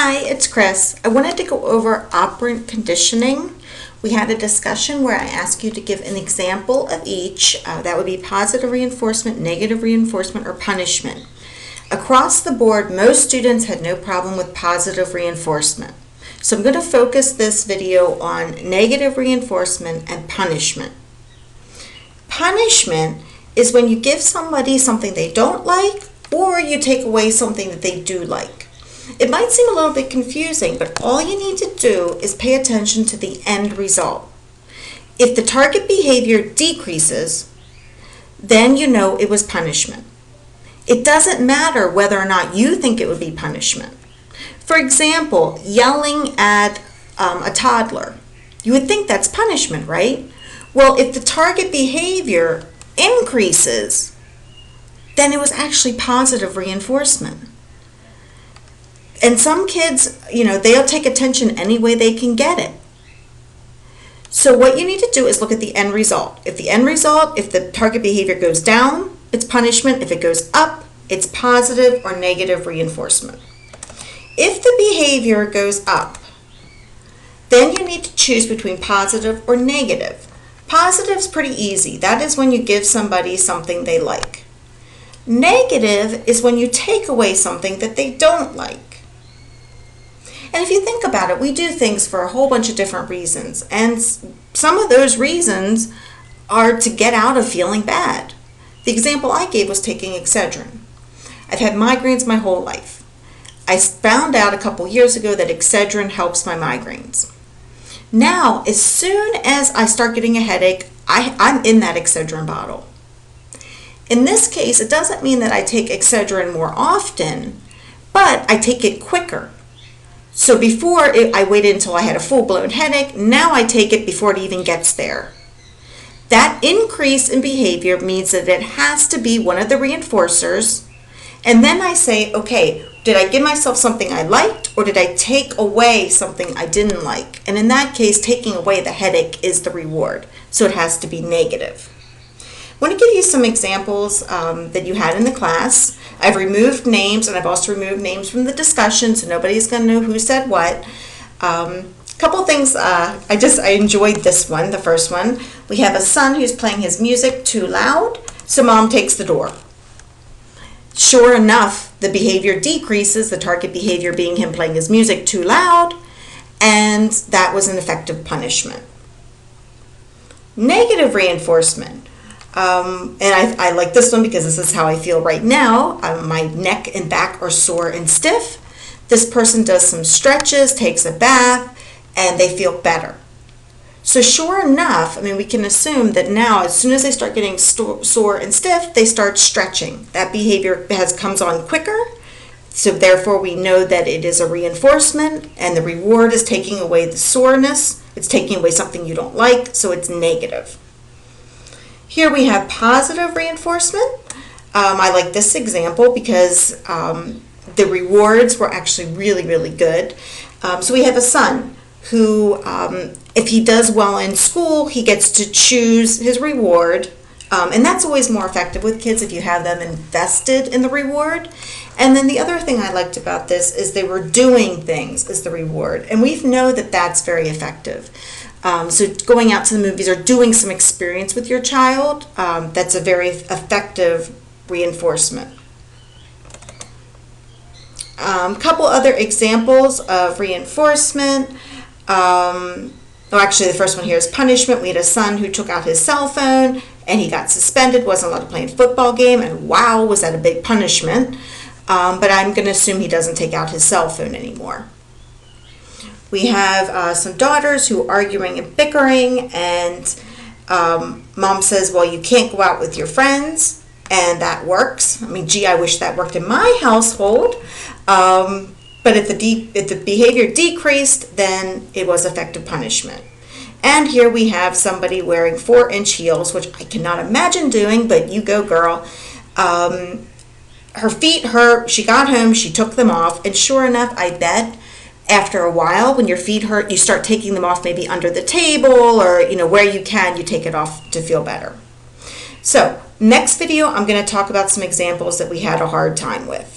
Hi, it's Chris. I wanted to go over operant conditioning. We had a discussion where I asked you to give an example of each. That would be positive reinforcement, negative reinforcement, or punishment. Across the board, most students had no problem with positive reinforcement. So I'm going to focus this video on negative reinforcement and punishment. Punishment is when you give somebody something they don't like or you take away something that they do like. It might seem a little bit confusing, but all you need to do is pay attention to the end result. If the target behavior decreases, then you know it was punishment. It doesn't matter whether or not you think it would be punishment. For example, yelling at a toddler. You would think that's punishment, right? Well, if the target behavior increases, then it was actually positive reinforcement. And some kids, they'll take attention any way they can get it. So what you need to do is look at the end result. If the target behavior goes down, it's punishment. If it goes up, it's positive or negative reinforcement. If the behavior goes up, then you need to choose between positive or negative. Positive is pretty easy. That is when you give somebody something they like. Negative is when you take away something that they don't like. And if you think about it, we do things for a whole bunch of different reasons. And some of those reasons are to get out of feeling bad. The example I gave was taking Excedrin. I've had migraines my whole life. I found out a couple years ago that Excedrin helps my migraines. Now, as soon as I start getting a headache, I'm in that Excedrin bottle. In this case, it doesn't mean that I take Excedrin more often, but I take it quicker. So before I waited until I had a full-blown headache, now I take it before it even gets there. That increase in behavior means that it has to be one of the reinforcers. And then I say, okay, did I give myself something I liked or did I take away something I didn't like? And in that case, taking away the headache is the reward. So it has to be negative. I want to give you some examples that you had in the class. I've removed names and I've also removed names from the discussion, so nobody's going to know who said what. Couple things, I enjoyed this one, the first one. We have a son who's playing his music too loud, so mom takes the door. Sure enough, the behavior decreases, the target behavior being him playing his music too loud, and that was an effective punishment. Negative reinforcement. And I like this one because this is how I feel right now. My neck and back are sore and stiff. This person does some stretches, takes a bath, and they feel better. So sure enough, we can assume that now as soon as they start getting sore and stiff, they start stretching. That behavior comes on quicker. So therefore we know that it is a reinforcement and the reward is taking away the soreness. It's taking away something you don't like, so it's negative. Here we have positive reinforcement. I like this example because the rewards were actually really, really good. So we have a son who, if he does well in school, he gets to choose his reward. And that's always more effective with kids if you have them invested in the reward. And then the other thing I liked about this is they were doing things as the reward. And we know that that's very effective. So going out to the movies or doing some experience with your child, that's a very effective reinforcement. Couple other examples of reinforcement. Actually, the first one here is punishment. We had a son who took out his cell phone and he got suspended, wasn't allowed to play a football game, and wow, was that a big punishment. But I'm going to assume he doesn't take out his cell phone anymore. We have some daughters who are arguing and bickering, and mom says, well, you can't go out with your friends, and that works. I wish that worked in my household. But if the behavior decreased, then it was effective punishment. And here we have somebody wearing 4-inch heels, which I cannot imagine doing, but you go, girl. Her feet hurt. She got home. She took them off. And sure enough, I bet after a while, when your feet hurt, you start taking them off maybe under the table or, where you can, you take it off to feel better. So next video, I'm going to talk about some examples that we had a hard time with.